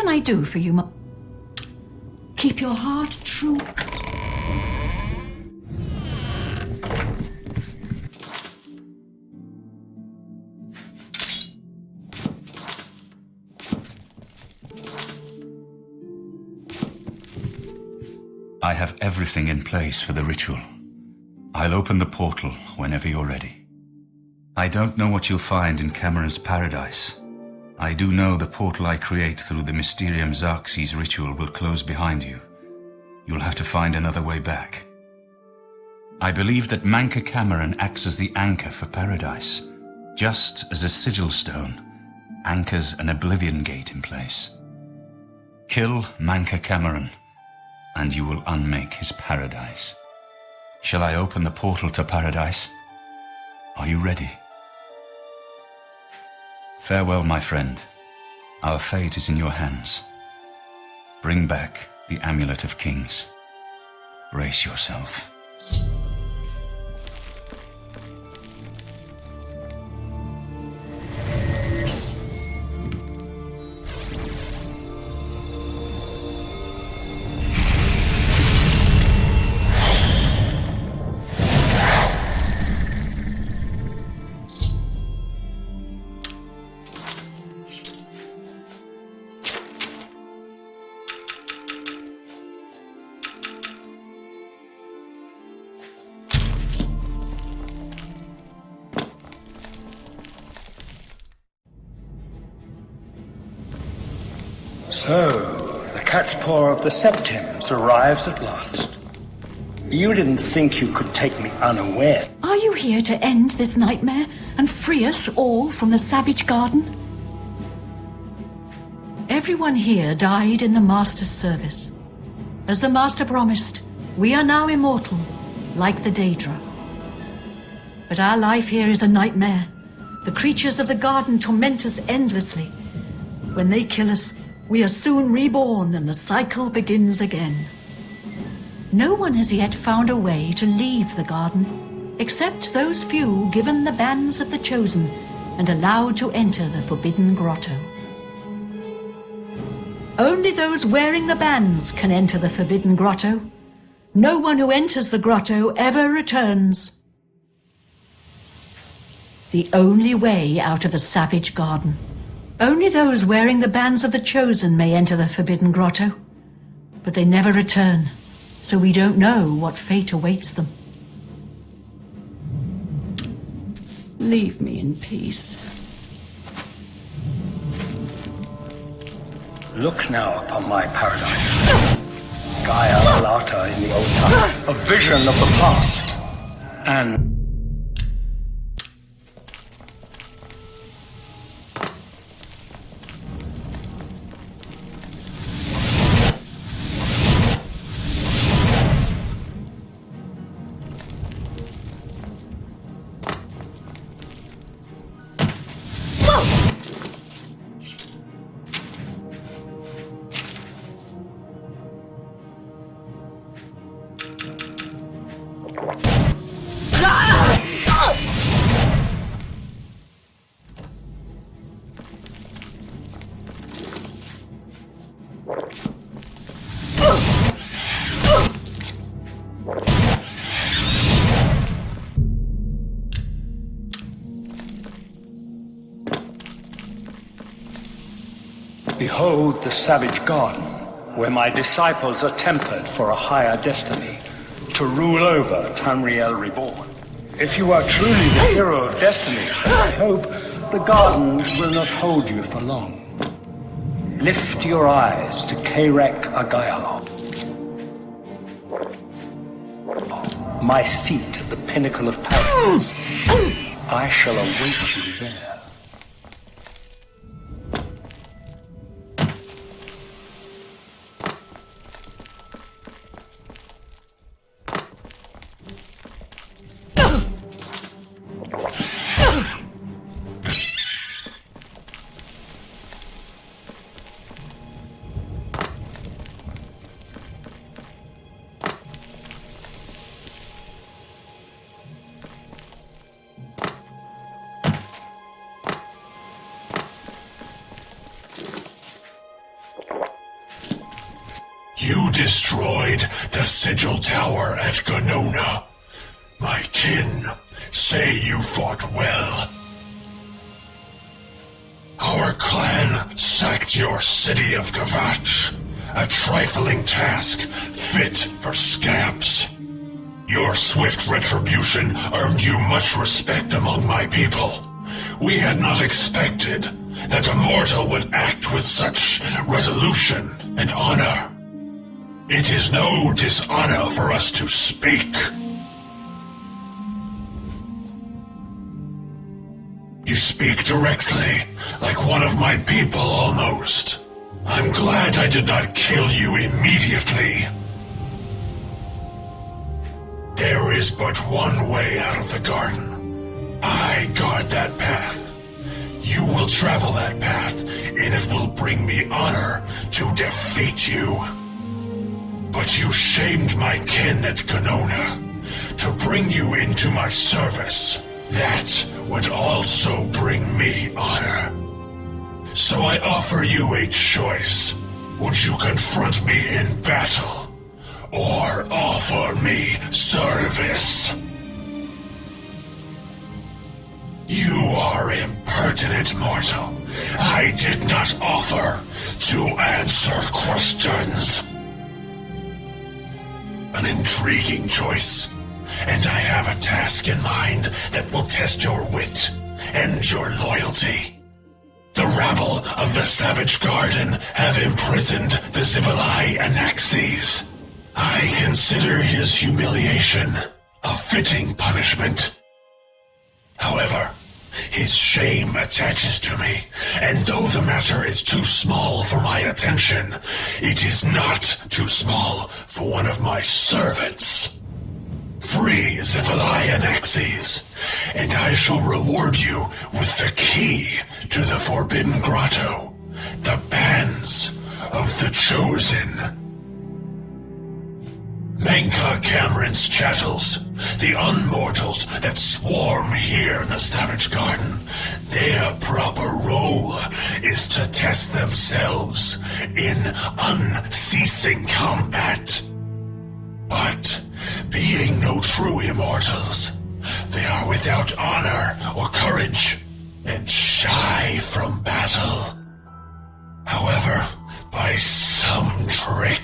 I do for you, Keep your heart true. I have everything in place for the ritual. I'll open the portal whenever you're ready. I don't know what you'll find in Cameron's paradise. I do know the portal I create through the Mysterium Xerxes ritual will close behind you. You'll have to find another way back. I believe that Manca Cameron acts as the anchor for paradise, just as a sigil stone anchors an Oblivion gate in place. Kill Manca Cameron, and you will unmake his paradise. Shall I open the portal to paradise? Are you ready? Farewell, my friend. Our fate is in your hands. Bring back the Amulet of Kings. Brace yourself. So, the cat's paw of the Septims arrives at last. You didn't think you could take me unaware. Are you here to end this nightmare and free us all from the Savage Garden? Everyone here died in the Master's service. As the Master promised, we are now immortal, like the Daedra. But our life here is a nightmare. The creatures of the garden torment us endlessly. When they kill us, we are soon reborn and the cycle begins again. No one has yet found a way to leave the garden, except those few given the bands of the Chosen and allowed to enter the Forbidden Grotto. Only those wearing the bands can enter the Forbidden Grotto. No one who enters the grotto ever returns. The only way out of the Savage Garden. Only those wearing the bands of the Chosen may enter the Forbidden Grotto, but they never return, so we don't know what fate awaits them. Leave me in peace. Look now upon my paradise. Gaia Alata in the old time, a vision of the past, and behold the Savage Garden, where my disciples are tempered for a higher destiny, to rule over Tamriel Reborn. If you are truly the hero of destiny, I hope the garden will not hold you for long. Lift your eyes to Karek Agayalon, my seat at the pinnacle of paradise. I shall await you there. destroyed the Sigil Tower at Gonona. My kin say you fought well. Our clan sacked your city of Kvatch, a trifling task fit for scamps. Your swift retribution earned you much respect among my people. We had not expected that a mortal would act with such resolution and honor. It is no dishonor for us to speak. You speak directly, like one of my people almost. I'm glad I did not kill you immediately. There is but one way out of the garden. I guard that path. You will travel that path, and it will bring me honor to defeat you. But you shamed my kin at Gonona to bring you into my service. That would also bring me honor. So I offer you a choice. Would you confront me in battle, or offer me service? You are impertinent, mortal. I did not offer to answer questions. An intriguing choice, and I have a task in mind that will test your wit and your loyalty. The rabble of the Savage Garden have imprisoned the Zivalai Anaxes. I consider his humiliation a fitting punishment. However, his shame attaches to me, and though the matter is too small for my attention, it is not too small for one of my servants. Free Zivalai Anaxes, and I shall reward you with the key to the Forbidden Grotto, the bands of the Chosen. Manka Cameron's chattels, the unmortals that swarm here in the Savage Garden, their proper role is to test themselves in unceasing combat. But, being no true immortals, they are without honor or courage, and shy from battle. However, by some trick,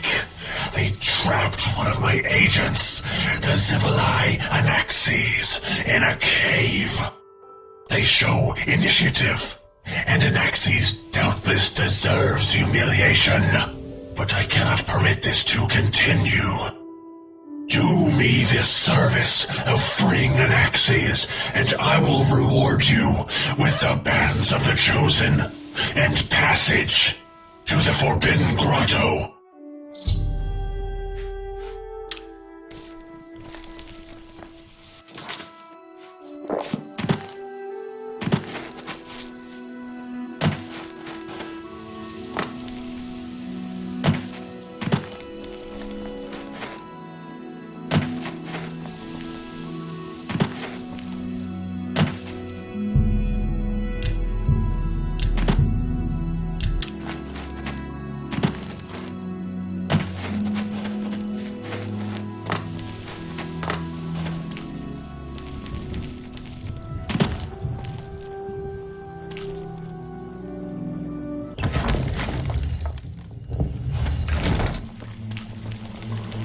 they trapped one of my agents, the Zivalai Anaxes, in a cave. They show initiative, and Anaxes doubtless deserves humiliation. But I cannot permit this to continue. Do me this service of freeing Anaxes, and I will reward you with the bands of the Chosen and passage to the Forbidden Grotto.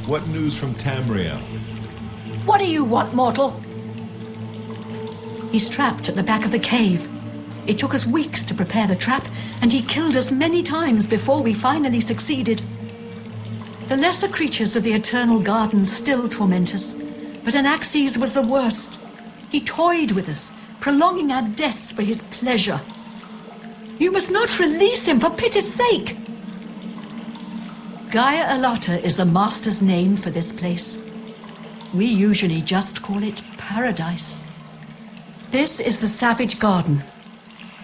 What news from Tamriel? What do you want, mortal? He's trapped at the back of the cave. It took us weeks to prepare the trap, and he killed us many times before we finally succeeded. The lesser creatures of the Eternal Garden still torment us, but Anaxes was the worst. He toyed with us, prolonging our deaths for his pleasure. You must not release him, for pity's sake! Gaia Alata is the master's name for this place. We usually just call it Paradise. This is the Savage Garden.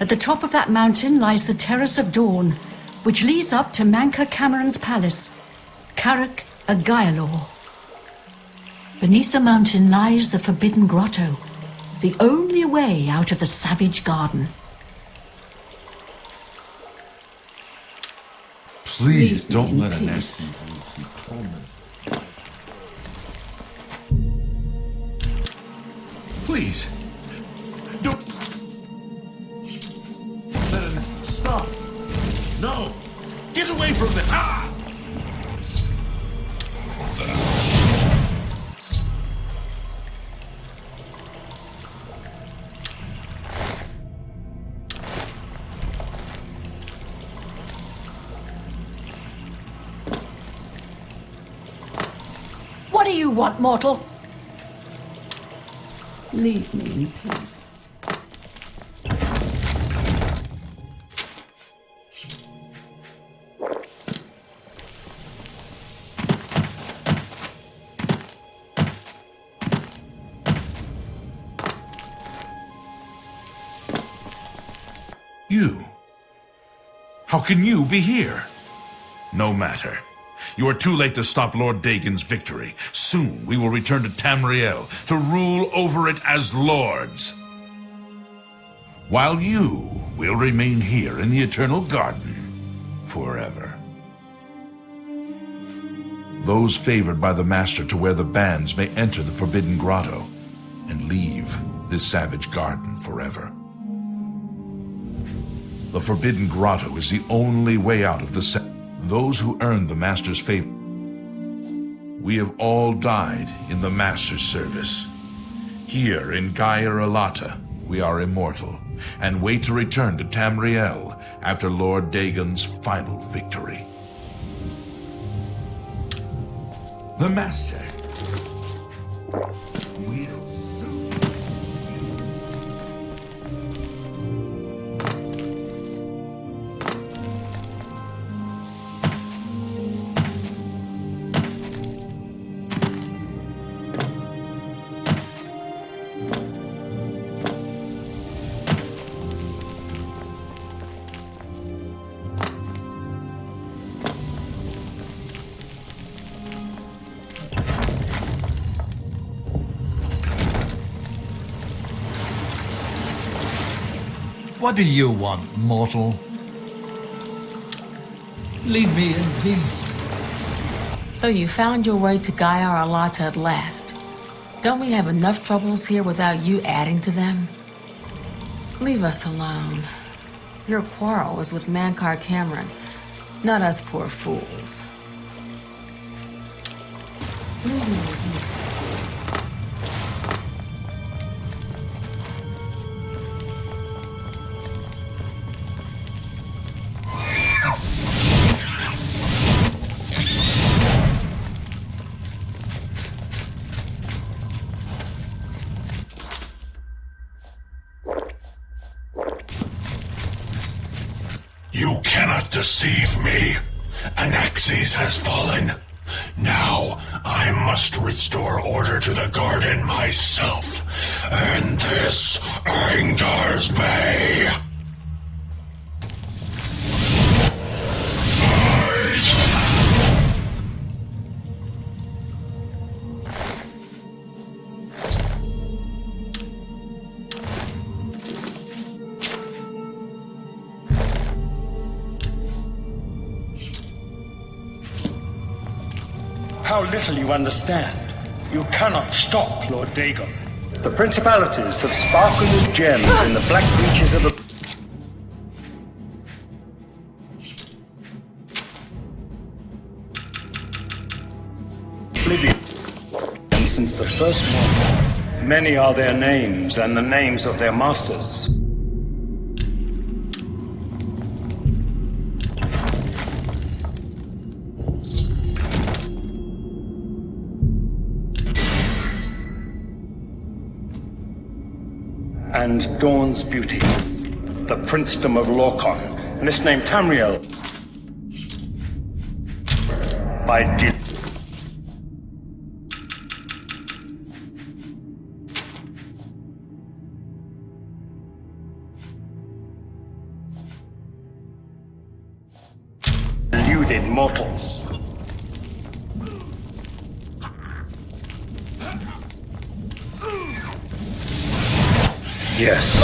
At the top of that mountain lies the Terrace of Dawn, which leads up to Manka Cameron's palace, Karak Agaialor. Beneath the mountain lies the Forbidden Grotto, the only way out of the Savage Garden. Please Leave me don't in let an peace. SPV torment. Please. Don't. Let him stop. No. Get away from me. Ah! What do you want, mortal? Leave me in peace. You? How can you be here? No matter. You are too late to stop Lord Dagon's victory. Soon we will return to Tamriel to rule over it as lords. While you will remain here in the Eternal Garden forever. Those favored by the Master to wear the bands may enter the Forbidden Grotto and leave this savage garden forever. The Forbidden Grotto is the only way out of the those who earned the Master's favor. We have all died in the Master's service. Here in Gaia Alata, we are immortal and wait to return to Tamriel after Lord Dagon's final victory. The Master will soon. What do you want, mortal? Leave me in peace. So you found your way to Gaia Alata at last. Don't we have enough troubles here without you adding to them? Leave us alone. Your quarrel was with Mankar Cameron, not us poor fools. Leave me in peace. You cannot deceive me. Anaxes has fallen. Now I must restore order to the garden myself. And this Angar's Bay. How little you understand. You cannot stop Lord Dagon. The principalities have sparkled as gems in the black reaches of Oblivion. And since the first morning, many are their names and the names of their masters. And Dawn's beauty, the princedom of Lorcan, misnamed Tamriel by deluded mortals. Yes.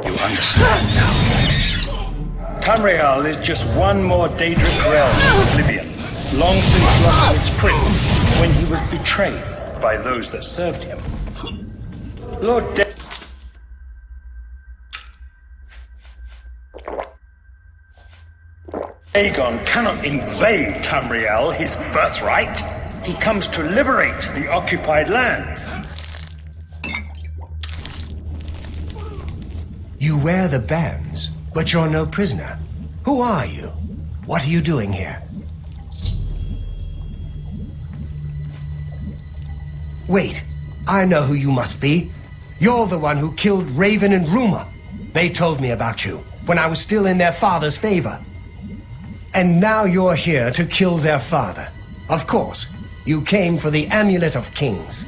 You understand now. Tamriel is just one more Daedric realm of Oblivion, long since lost its prince when he was betrayed by those that served him. Lord Aegon cannot invade Tamriel, his birthright. He comes to liberate the occupied lands. You wear the bands, but you're no prisoner. Who are you? What are you doing here? Wait, I know who you must be. You're the one who killed Raven and Rumor. They told me about you when I was still in their father's favor. And now you're here to kill their father. Of course, you came for the Amulet of Kings.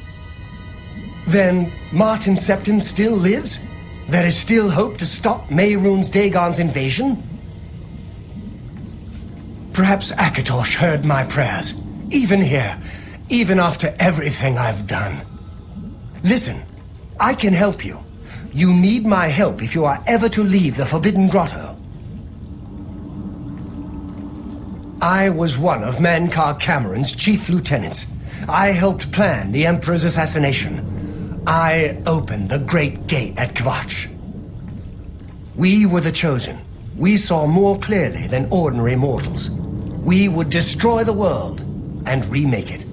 Then Martin Septim still lives? There is still hope to stop Mehrunes Dagon's invasion? Perhaps Akatosh heard my prayers, even here, even after everything I've done. Listen, I can help you. You need my help if you are ever to leave the Forbidden Grotto. I was one of Mankar Cameron's chief lieutenants. I helped plan the Emperor's assassination. I opened the Great Gate at Kvatch. We were the chosen. We saw more clearly than ordinary mortals. We would destroy the world and remake it.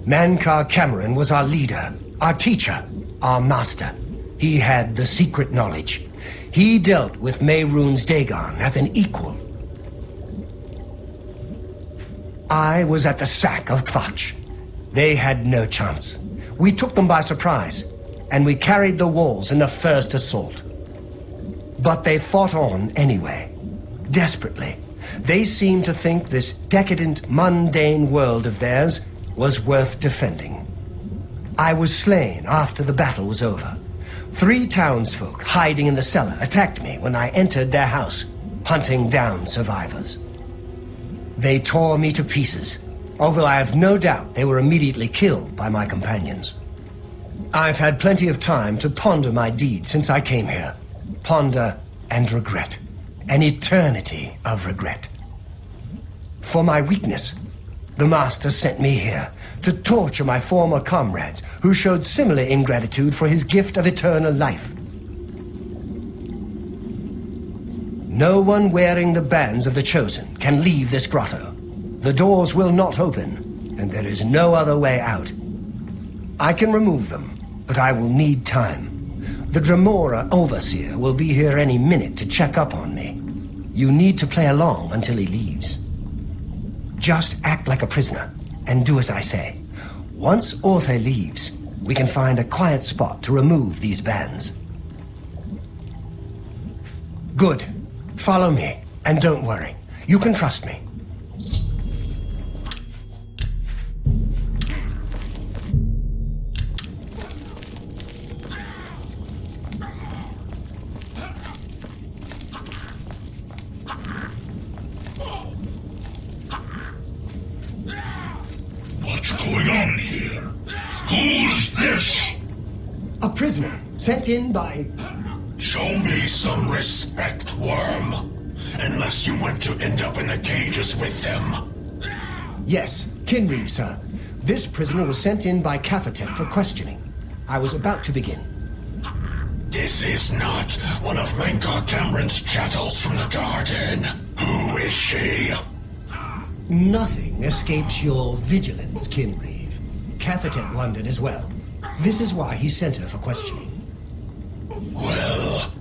Mankar Cameron was our leader, our teacher, our master. He had the secret knowledge. He dealt with Mehrunes Dagon as an equal. I was at the sack of Kvatch. They had no chance. We took them by surprise, and we carried the walls in the first assault. But they fought on anyway, desperately. They seemed to think this decadent, mundane world of theirs was worth defending. I was slain after the battle was over. 3 townsfolk hiding in the cellar attacked me when I entered their house, hunting down survivors. They tore me to pieces, although I have no doubt they were immediately killed by my companions. I've had plenty of time to ponder my deeds since I came here. Ponder and regret. An eternity of regret. For my weakness, the Master sent me here to torture my former comrades who showed similar ingratitude for his gift of eternal life. No one wearing the bands of the Chosen can leave this grotto. The doors will not open, and there is no other way out. I can remove them, but I will need time. The Dremora Overseer will be here any minute to check up on me. You need to play along until he leaves. Just act like a prisoner, and do as I say. Once Orthe leaves, we can find a quiet spot to remove these bands. Good. Follow me, and don't worry. You can trust me. What's going on here? Who's this? A prisoner, sent in by... Show me some respect, worm. Unless you want to end up in the cages with them. Yes, Kinreeve, sir. This prisoner was sent in by Cathetep for questioning. I was about to begin. This is not one of Mankar Cameron's chattels from the garden. Who is she? Nothing escapes your vigilance, Kinreeve. Cathetep wondered as well. This is why he sent her for questioning. Well,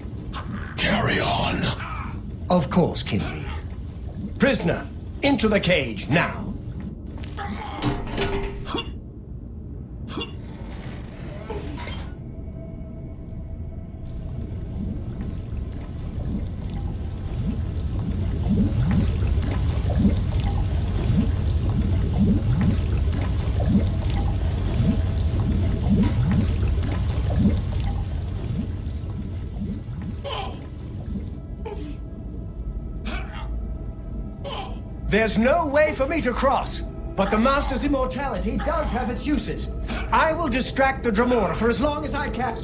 carry on. Of course, Kinreeve. Prisoner, into the cage, now. There's no way for me to cross, but the Master's immortality does have its uses. I will distract the Dremora for as long as I can.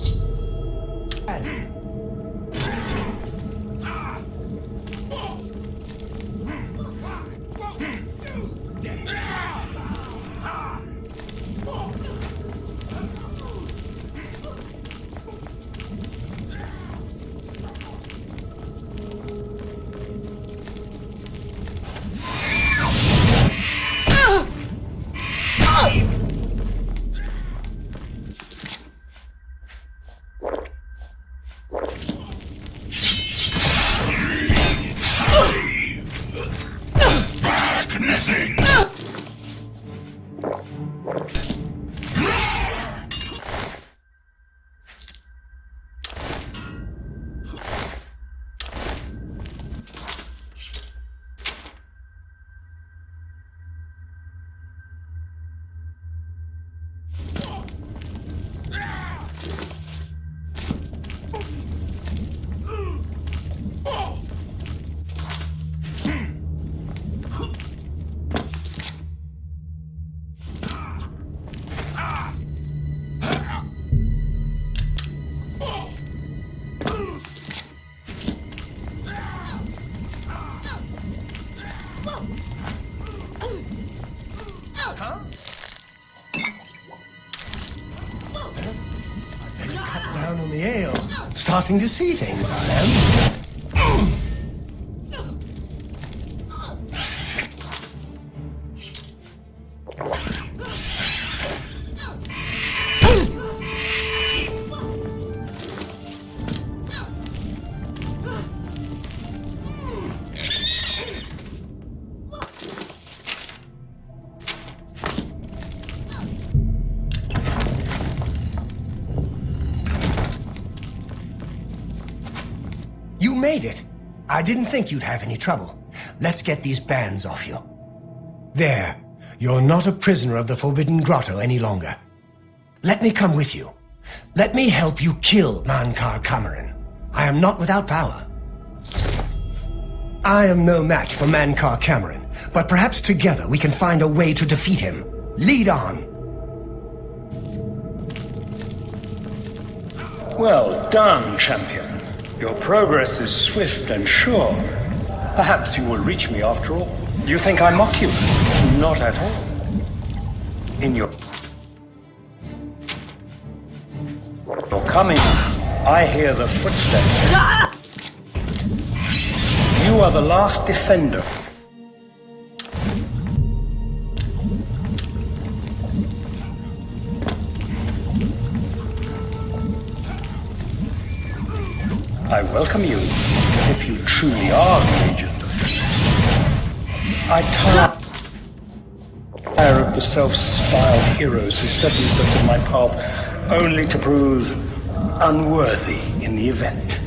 Starting to see things, I am. You made it. I didn't think you'd have any trouble. Let's get these bands off you. There. You're not a prisoner of the Forbidden Grotto any longer. Let me come with you. Let me help you kill Mankar Cameron. I am not without power. I am no match for Mankar Cameron, but perhaps together we can find a way to defeat him. Lead on. Well done, champion. Your progress is swift and sure. Perhaps you will reach me after all. You think I mock you? Not at all. You're coming. I hear the footsteps. You are the last defender. I welcome you, if you truly are the agent of fear. I tire of the self-styled heroes who set themselves in my path only to prove unworthy in the event.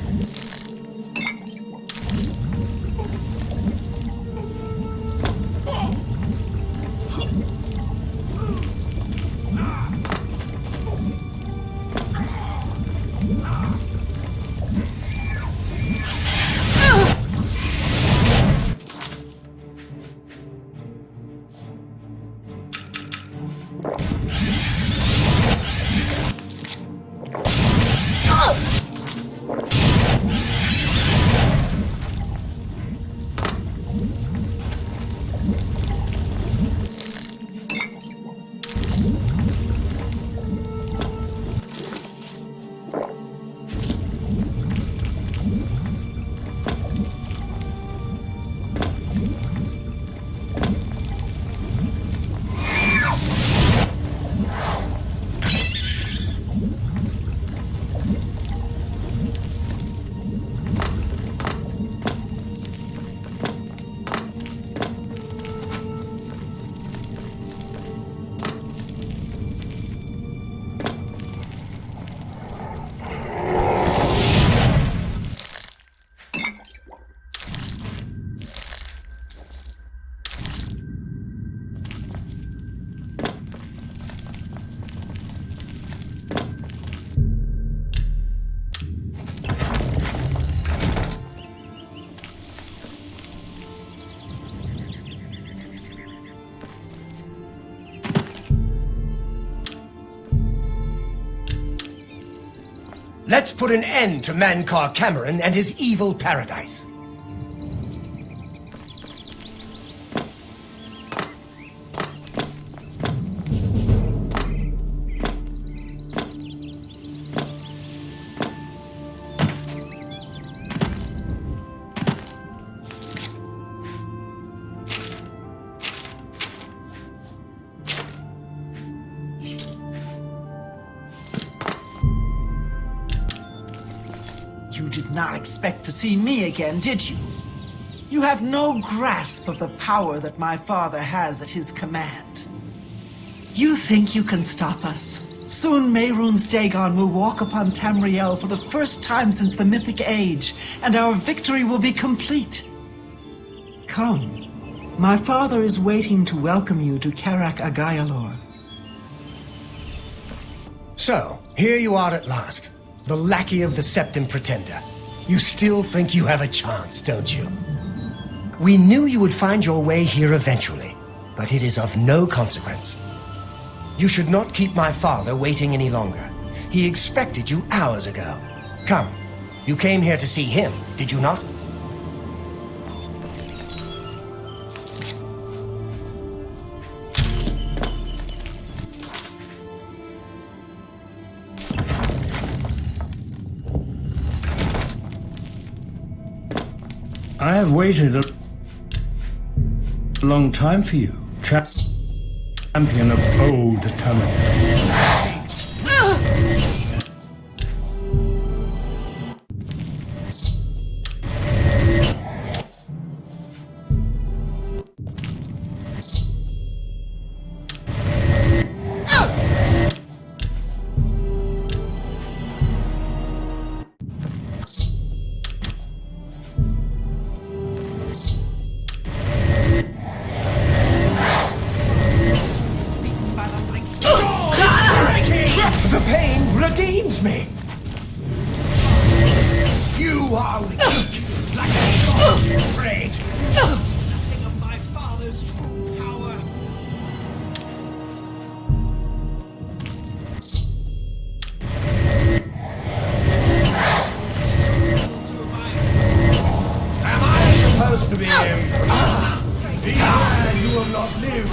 Let's put an end to Mankar Cameron and his evil paradise. You did not expect to see me again, did you? You have no grasp of the power that my father has at his command. You think you can stop us? Soon Mehrunes Dagon will walk upon Tamriel for the first time since the Mythic Age, and our victory will be complete. Come. My father is waiting to welcome you to Karak Agayalor. So, here you are at last. The lackey of the Septim Pretender. You still think you have a chance, don't you? We knew you would find your way here eventually, but it is of no consequence. You should not keep my father waiting any longer. He expected you hours ago. Come, you came here to see him, did you not? I have waited a long time for you, champion of old Tamriel. The pain redeems me! You are weak, like a dog afraid! Nothing of my father's true power! Am I supposed to be emperor? Beware, you will not live!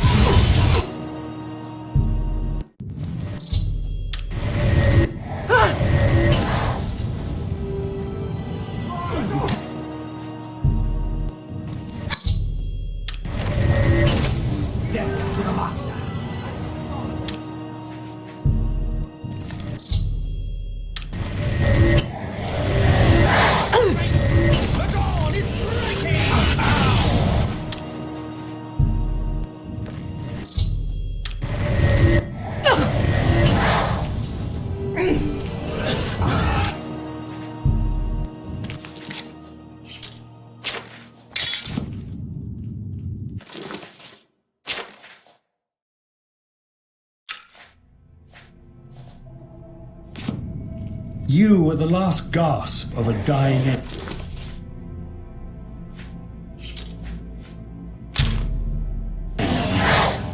Death to the master. The dawn is breaking! You were the last gasp of a dying age.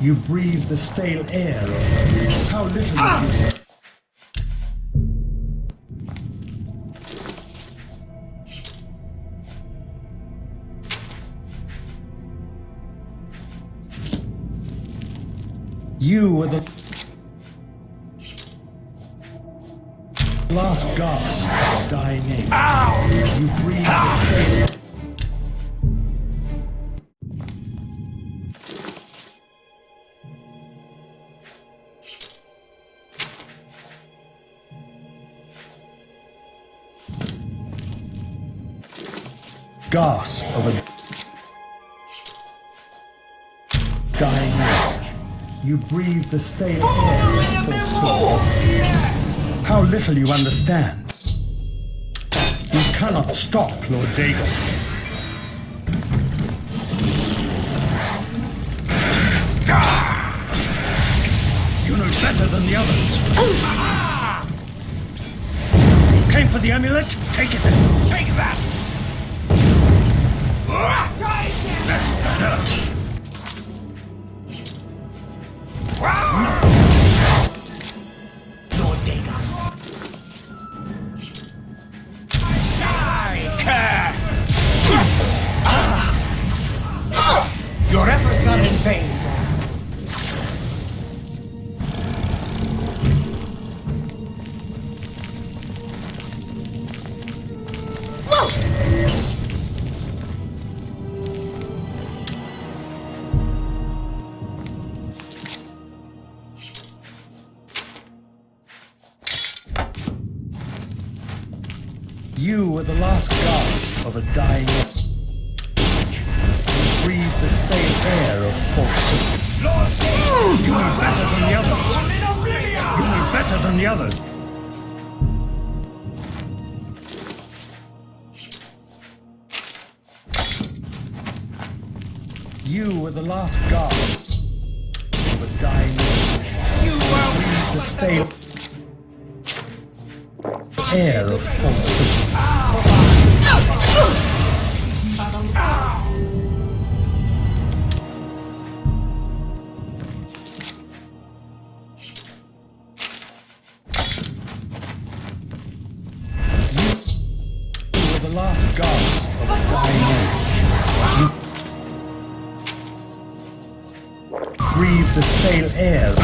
You breathed the stale air of how little you You were the last gasp of a dying age. You breathed the stale. Gasp of a dying age. You breathe the stale air of false hope. How little you understand. You cannot stop Lord Dagon. You know better than the others. You came for the amulet? Take it. Take that! That's better. Lord Dagon. Your efforts are in vain. You were the last gasp of a dying age. You breathed the stale air of falsehood. You knew better than the others. You knew better than the others. You were the last gasp of a dying age. You breathed the stale air of falsehood. You were the last gasp of a dying age. You breathed the stale air.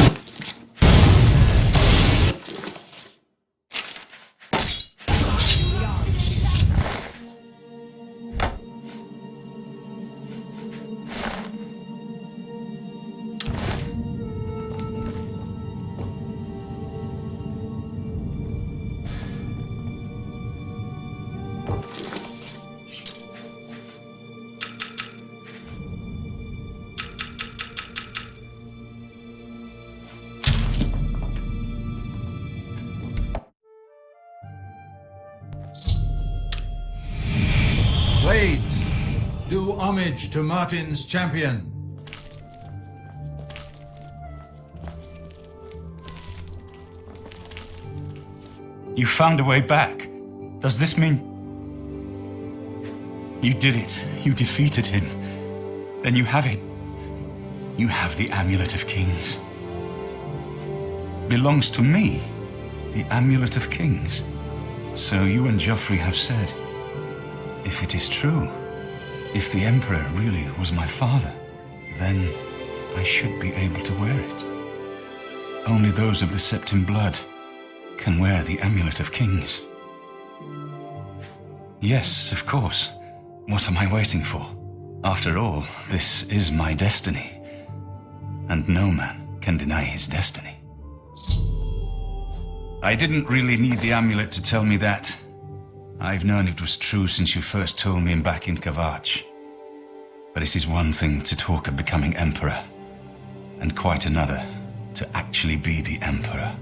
homage to Martin's champion. You found a way back. Does this mean... You did it. You defeated him. Then you have it. You have the Amulet of Kings. Belongs to me. The Amulet of Kings. So you and Joffrey have said. If it is true, if the Emperor really was my father, then I should be able to wear it. Only those of the Septim blood can wear the Amulet of Kings. Yes, of course. What am I waiting for? After all, this is my destiny. And no man can deny his destiny. I didn't really need the amulet to tell me that. I've known it was true since you first told me back in Kvatch. But it is one thing to talk of becoming Emperor, and quite another to actually be the Emperor.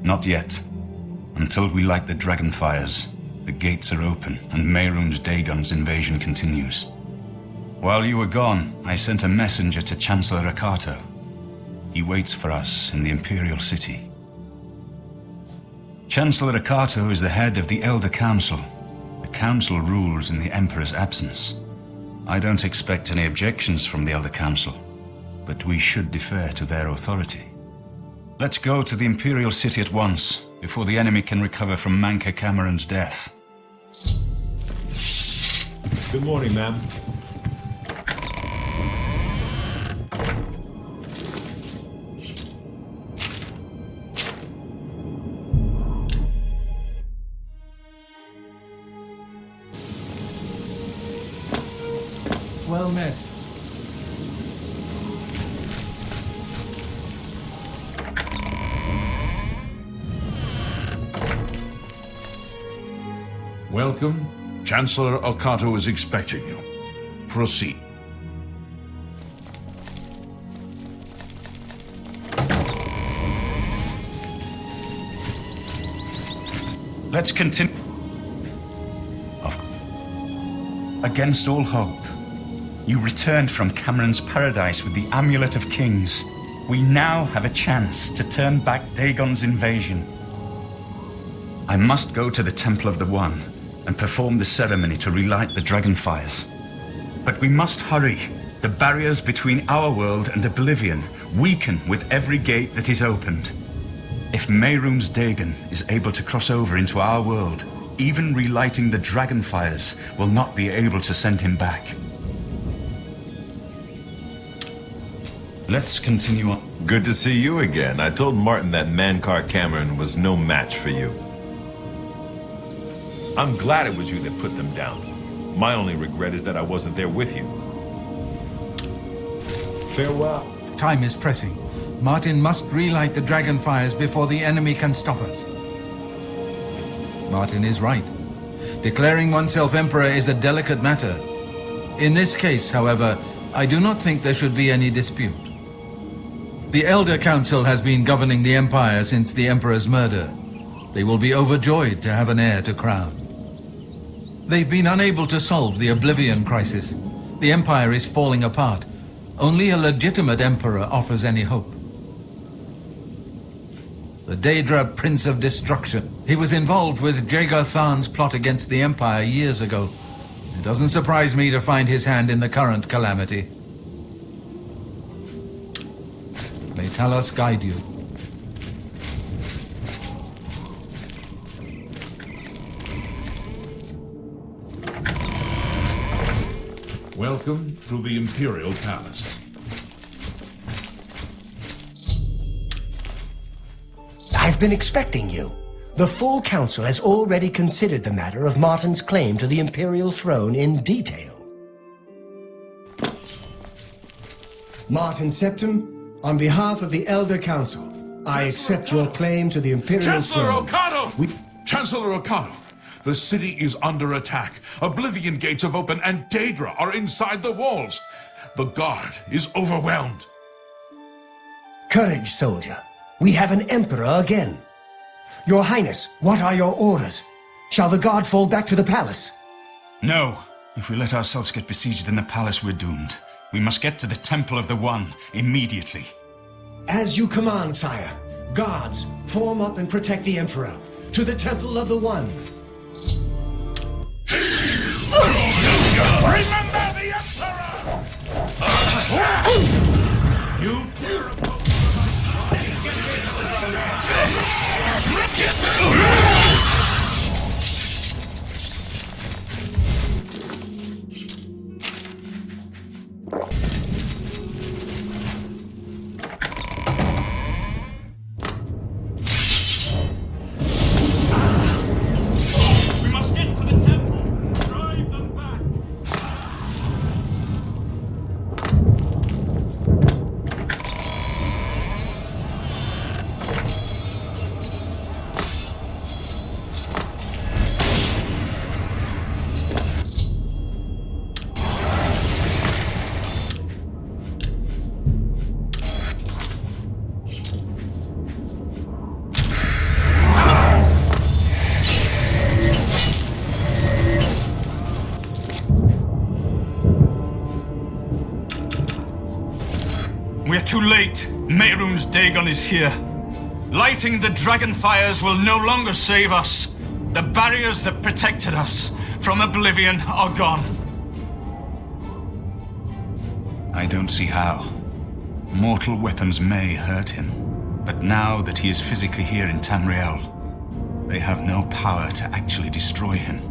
Not yet. Until we light the Dragonfires, the gates are open and Mehrunes Dagon's invasion continues. While you were gone, I sent a messenger to Chancellor Akato. He waits for us in the Imperial city. Chancellor Akato is the head of the Elder Council. The Council rules in the Emperor's absence. I don't expect any objections from the Elder Council, but we should defer to their authority. Let's go to the Imperial city at once, before the enemy can recover from Manca Cameron's death. Good morning, ma'am. Well met. Welcome. Chancellor Akato is expecting you. Proceed. Let's continue. Against all hope, you returned from Cameron's paradise with the Amulet of Kings. We now have a chance to turn back Dagon's invasion. I must go to the Temple of the One and perform the ceremony to relight the Dragonfires. But we must hurry. The barriers between our world and Oblivion weaken with every gate that is opened. If Mehrunes Dagon is able to cross over into our world, even relighting the Dragonfires will not be able to send him back. Let's continue on. Good to see you again. I told Martin that Mancar Cameron was no match for you. I'm glad it was you that put them down. My only regret is that I wasn't there with you. Farewell. Time is pressing. Martin must relight the Dragonfires before the enemy can stop us. Martin is right. Declaring oneself Emperor is a delicate matter. In this case, however, I do not think there should be any dispute. The Elder Council has been governing the Empire since the Emperor's murder. They will be overjoyed to have an heir to crown. They've been unable to solve the Oblivion crisis. The Empire is falling apart. Only a legitimate Emperor offers any hope. The Daedra Prince of Destruction. He was involved with Jaeger Tharn's plot against the Empire years ago. It doesn't surprise me to find his hand in the current calamity. May Talos guide you. Welcome to the Imperial Palace. I've been expecting you. The full council has already considered the matter of Martin's claim to the Imperial throne in detail. Martin Septim, on behalf of the Elder Council, I accept your claim to the Imperial Chancellor throne. Okato! Chancellor Okato! The city is under attack. Oblivion gates have opened and Daedra are inside the walls. The guard is overwhelmed. Courage, soldier. We have an emperor again. Your Highness, what are your orders? Shall the guard fall back to the palace? No. If we let ourselves get besieged in the palace, we're doomed. We must get to the Temple of the One immediately. As you command, sire. Guards, form up and protect the Emperor. To the Temple of the One. Remember the Emperor! You We must get to the temple. Drive them back. We're too late. Mehrunes Dagon is here. Lighting the Dragonfires will no longer save us. The barriers that protected us from Oblivion are gone. I don't see how. Mortal weapons may hurt him, but now that he is physically here in Tamriel, they have no power to actually destroy him.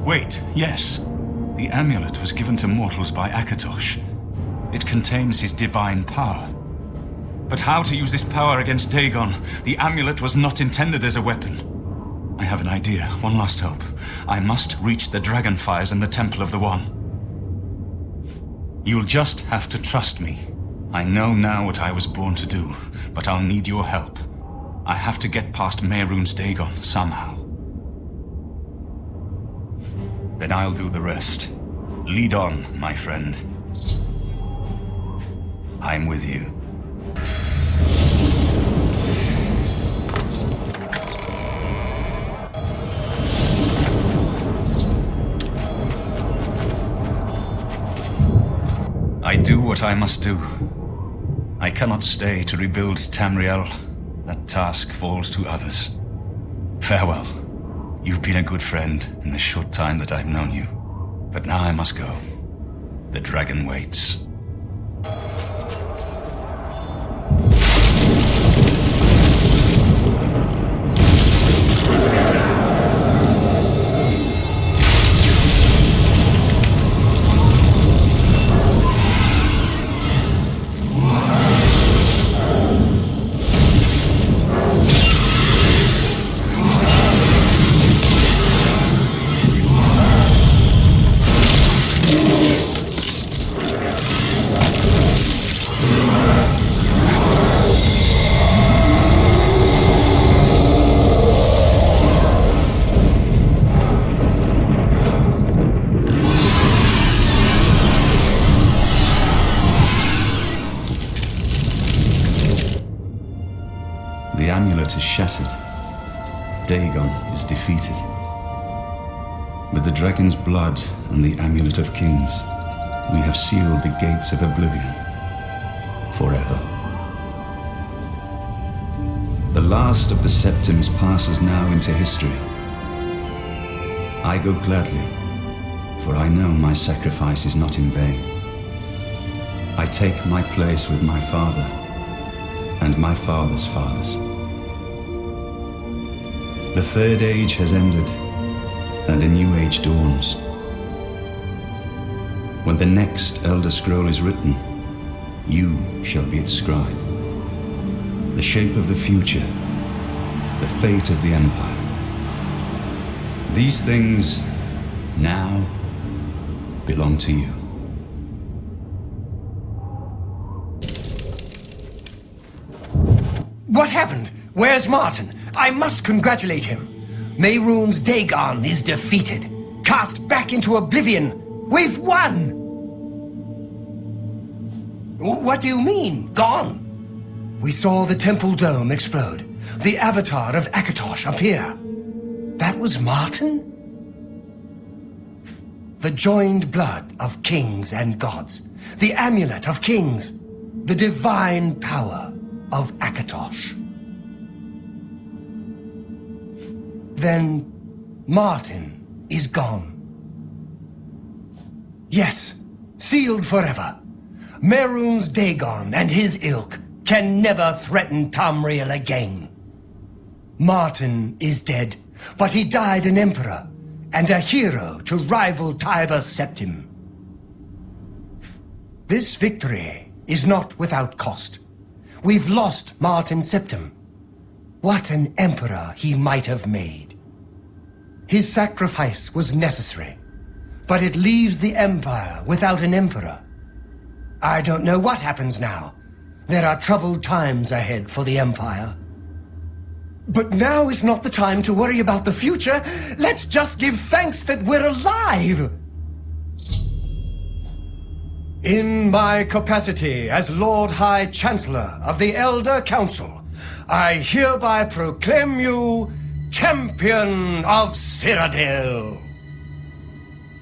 Wait, yes. The amulet was given to mortals by Akatosh. It contains his divine power. But how to use this power against Dagon? The amulet was not intended as a weapon. I have an idea, one last hope. I must reach the Dragonfires and the Temple of the One. You'll just have to trust me. I know now what I was born to do, but I'll need your help. I have to get past Mehrunes Dagon somehow. Then I'll do the rest. Lead on, my friend. I'm with you. I do what I must do. I cannot stay to rebuild Tamriel. That task falls to others. Farewell. You've been a good friend in the short time that I've known you. But now I must go. The dragon waits. The amulet is shattered. Dagon is defeated. With the dragon's blood and the amulet of kings, we have sealed the gates of Oblivion forever. The last of the Septims passes now into history. I go gladly, for I know my sacrifice is not in vain. I take my place with my father and my father's fathers. The Third Age has ended, and a new age dawns. When the next Elder Scroll is written, you shall be its scribe. The shape of the future, the fate of the Empire. These things now belong to you. What happened? Where's Martin? I must congratulate him. Mehrunes Dagon is defeated. Cast back into Oblivion. We've won! What do you mean, gone? We saw the temple dome explode. The avatar of Akatosh appear. That was Martin? The joined blood of kings and gods. The amulet of kings. The divine power of Akatosh. Then Martin is gone. Yes, sealed forever. Mehrunes Dagon and his ilk can never threaten Tamriel again. Martin is dead, but he died an emperor and a hero to rival Tiber Septim. This victory is not without cost. We've lost Martin Septim. What an emperor he might have made. His sacrifice was necessary, but it leaves the Empire without an emperor. I don't know what happens now. There are troubled times ahead for the Empire. But now is not the time to worry about the future. Let's just give thanks that we're alive! In my capacity as Lord High Chancellor of the Elder Council, I hereby proclaim you Champion of Cyrodiil.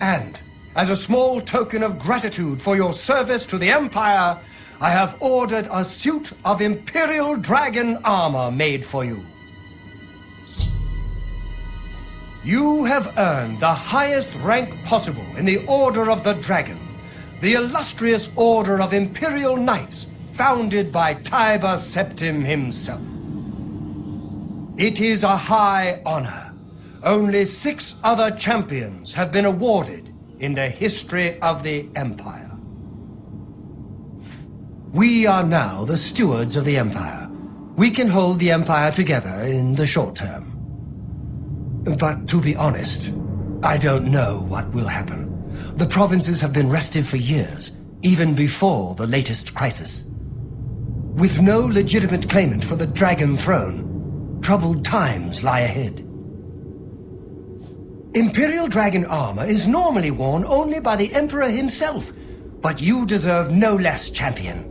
And, as a small token of gratitude for your service to the Empire, I have ordered a suit of Imperial dragon armor made for you. You have earned the highest rank possible in the Order of the Dragon, the illustrious Order of Imperial Knights, founded by Tiber Septim himself. It is a high honor. Only 6 other champions have been awarded in the history of the Empire. We are now the stewards of the Empire. We can hold the Empire together in the short term. But to be honest, I don't know what will happen. The provinces have been restive for years, even before the latest crisis. With no legitimate claimant for the Dragon Throne, troubled times lie ahead. Imperial dragon armor is normally worn only by the Emperor himself, but you deserve no less, champion.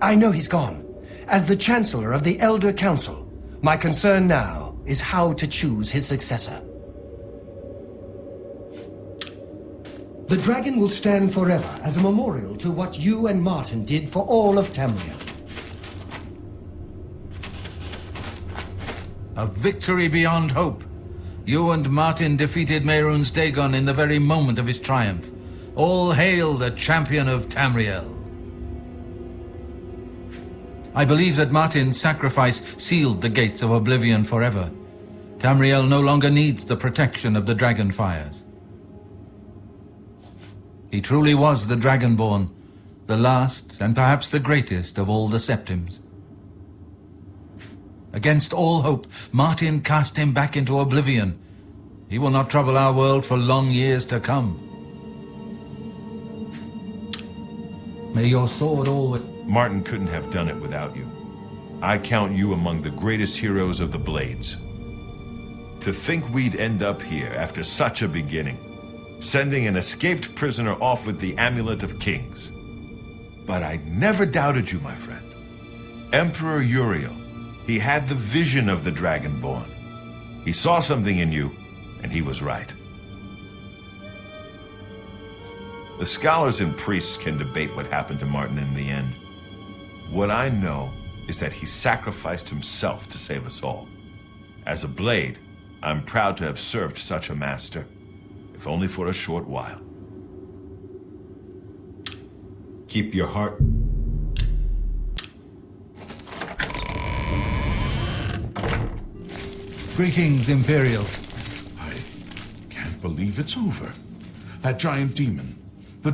I know he's gone. As the Chancellor of the Elder Council, my concern now is how to choose his successor. The dragon will stand forever as a memorial to what you and Martin did for all of Tamriel. A victory beyond hope. You and Martin defeated Mehrunes Dagon in the very moment of his triumph. All hail the champion of Tamriel. I believe that Martin's sacrifice sealed the gates of Oblivion forever. Tamriel no longer needs the protection of the Dragonfires. He truly was the Dragonborn, the last and perhaps the greatest of all the Septims. Against all hope, Martin cast him back into Oblivion. He will not trouble our world for long years to come. May your sword always... Martin couldn't have done it without you. I count you among the greatest heroes of the Blades. To think we'd end up here after such a beginning, sending an escaped prisoner off with the Amulet of Kings. But I never doubted you, my friend. Emperor Uriel, he had the vision of the Dragonborn. He saw something in you, and he was right. The scholars and priests can debate what happened to Martin in the end. What I know is that he sacrificed himself to save us all. As a blade, I'm proud to have served such a master, if only for a short while. Keep your heart. Greetings, Imperial. I can't believe it's over. That giant demon, the